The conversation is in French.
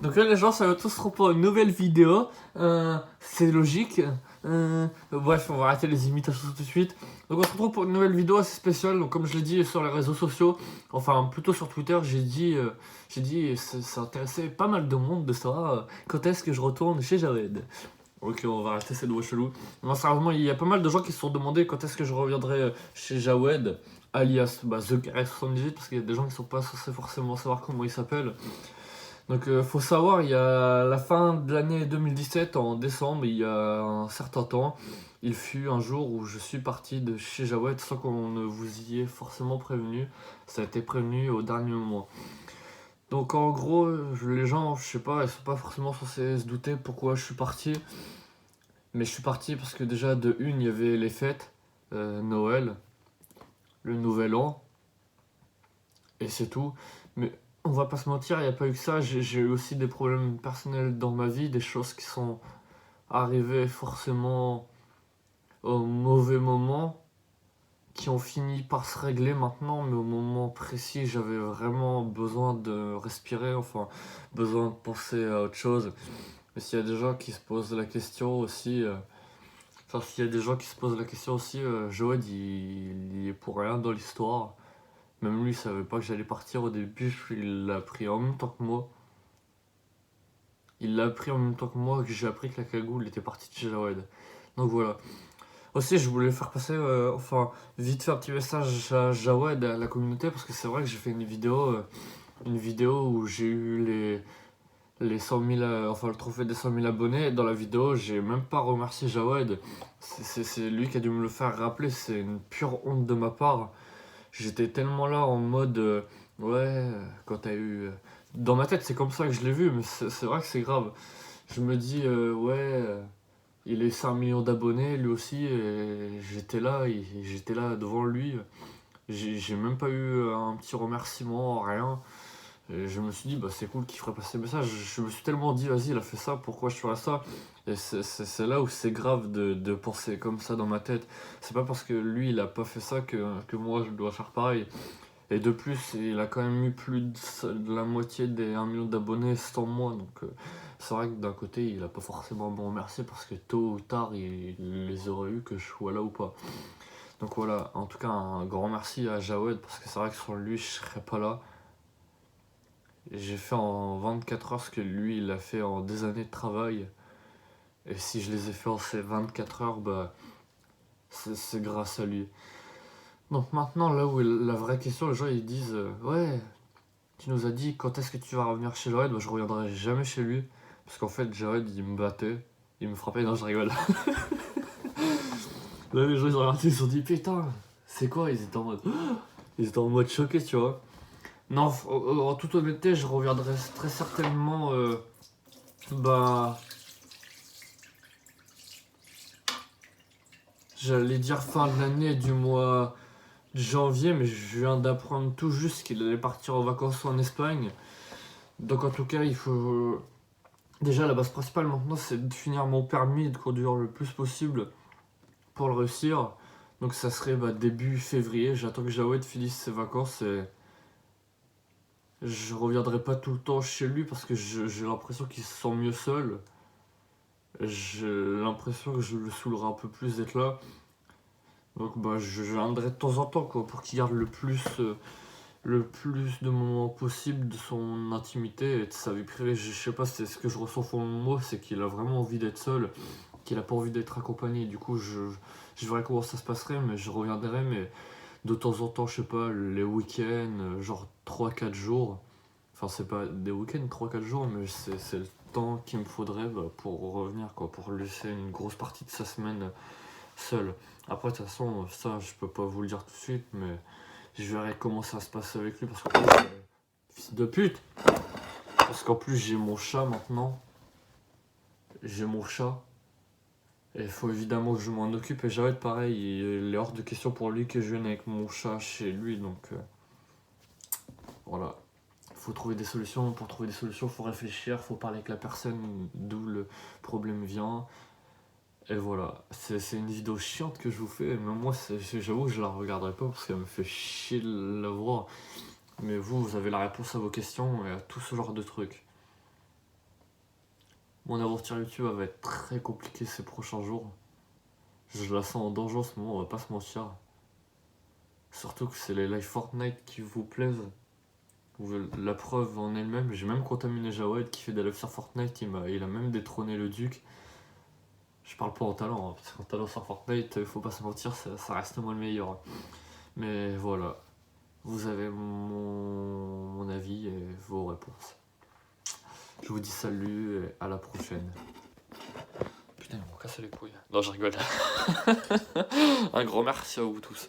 Donc là les gens, ça va tous se retrouver pour une nouvelle vidéo. C'est logique. Bref, on va arrêter les imitations tout de suite. Donc on se retrouve pour une nouvelle vidéo assez spéciale. Donc comme je l'ai dit sur les réseaux sociaux, enfin plutôt sur Twitter, j'ai dit ça intéressait pas mal de monde de savoir quand est-ce que je retourne chez Jawed. Ok, on va arrêter cette voix chelou. Non, sérieusement, il y a pas mal de gens qui se sont demandé quand est-ce que je reviendrai chez Jawed, alias TheKRS78, parce qu'il y a des gens qui sont pas censés forcément savoir comment il s'appelle. Donc faut savoir, il y a la fin de l'année 2017, en décembre, il y a un certain temps, il fut un jour où je suis parti de chez Jawed sans qu'on ne vous y ait forcément prévenu. Ça a été prévenu au dernier moment. Donc en gros, les gens, je sais pas, ils sont pas forcément censés se douter pourquoi je suis parti. Mais je suis parti parce que déjà de une, il y avait les fêtes, Noël, le Nouvel An, et c'est tout. Mais on va pas se mentir, il n'y a pas eu que ça. J'ai eu aussi des problèmes personnels dans ma vie, des choses qui sont arrivées forcément au mauvais moment, qui ont fini par se régler maintenant, mais au moment précis, j'avais vraiment besoin de respirer, enfin, besoin de penser à autre chose. Mais s'il y a des gens qui se posent la question aussi, enfin, s'il y a des gens qui se posent la question aussi, Joed, il est pour rien dans l'histoire. Même lui, il savait pas que j'allais partir au début, il l'a appris en même temps que moi. Il l'a appris en même temps que moi, que j'ai appris que la cagoule était partie de chez Jawed. Donc voilà. Aussi, je voulais faire passer, vite fait un petit message à Jawed, à la communauté, parce que c'est vrai que j'ai fait une vidéo où j'ai eu les 100 000, le trophée des 100 000 abonnés. Dans la vidéo, j'ai même pas remercié Jawed. C'est lui qui a dû me le faire rappeler, c'est une pure honte de ma part. J'étais tellement là en mode, quand t'as eu. Dans ma tête, c'est comme ça que je l'ai vu, mais c'est vrai que c'est grave. Je me dis, il est 5 millions d'abonnés, lui aussi, et j'étais là devant lui. J'ai même pas eu un petit remerciement, rien. Et je me suis dit, bah c'est cool qu'il ferait passer le message. Je me suis tellement dit, vas-y, il a fait ça, pourquoi je ferais ça? Et c'est là où c'est grave de penser comme ça dans ma tête. C'est pas parce que lui, il a pas fait ça que moi, je dois faire pareil. Et de plus, il a quand même eu plus de la moitié des 1 million d'abonnés sans moi. Donc c'est vrai que d'un côté, il a pas forcément à me remercier parce que tôt ou tard, il les aurait eu que je sois là ou pas. Donc voilà, en tout cas, un grand merci à Jawed parce que c'est vrai que sans lui, je serais pas là. J'ai fait en 24 heures ce que lui, il a fait en des années de travail. Et si je les ai fait en ces 24 heures, bah, c'est grâce à lui. Donc maintenant, là où est la vraie question, les gens ils disent ouais, tu nous as dit quand est-ce que tu vas revenir chez Jared? Bah, je reviendrai jamais chez lui. Parce qu'en fait, Jared il me battait, il me frappait. Non, je rigole. Là, les gens ils ont regardé, ils se sont dit putain, c'est quoi? Ils étaient en mode choqué, tu vois. Non, en toute honnêteté, je reviendrai très certainement. Bah. J'allais dire fin de l'année du mois de janvier, mais je viens d'apprendre tout juste qu'il allait partir en vacances en Espagne. Donc en tout cas, il faut... Déjà, la base principale maintenant, c'est de finir mon permis et de conduire le plus possible pour le réussir. Donc ça serait début février. J'attends que Jawed finisse ses vacances et je reviendrai pas tout le temps chez lui parce que j'ai l'impression qu'il se sent mieux seul. J'ai l'impression que je le saoulerai un peu plus d'être là. Donc je viendrai de temps en temps quoi, pour qu'il garde le plus de moments possible de son intimité et de sa vie privée. Je sais pas, c'est ce que je ressens au fond de moi, c'est qu'il a vraiment envie d'être seul, qu'il a pas envie d'être accompagné. Du coup, je verrai comment ça se passerait, mais je reviendrai, mais de temps en temps, je sais pas, les week-ends, genre 3 4 jours. Enfin, c'est pas des week-ends, 3 4 jours, mais c'est le temps qu'il me faudrait pour revenir, quoi, pour laisser une grosse partie de sa semaine seul. Après, de toute façon, ça, je peux pas vous le dire tout de suite, mais je verrai comment ça se passe avec lui parce qu'en plus, fils de pute! Parce qu'en plus, j'ai mon chat maintenant. J'ai mon chat. Et il faut évidemment que je m'en occupe. Et j'arrête pareil. Il est hors de question pour lui que je vienne avec mon chat chez lui. Donc voilà. Il faut trouver des solutions. Pour trouver des solutions, il faut réfléchir. Il faut parler avec la personne d'où le problème vient. Et voilà. C'est une vidéo chiante que je vous fais. Mais moi, j'avoue que je la regarderai pas parce qu'elle me fait chier de la voir. Mais vous avez la réponse à vos questions et à tout ce genre de trucs. Mon aventure YouTube elle va être très compliquée ces prochains jours. Je la sens en danger en ce moment, on va pas se mentir. Surtout que c'est les lives Fortnite qui vous plaisent. La preuve en elle-même, j'ai même contaminé Jawed qui fait des lives sur Fortnite, il a même détrôné le Duc. Je parle pas en talent, hein, parce qu'en talent sur Fortnite, faut pas se mentir, ça reste moi le meilleur. Mais voilà, vous avez mon avis et vos réponses. Je vous dis salut et à la prochaine. Putain, ils m'ont cassé les couilles. Non, je rigole. Un grand merci à vous tous.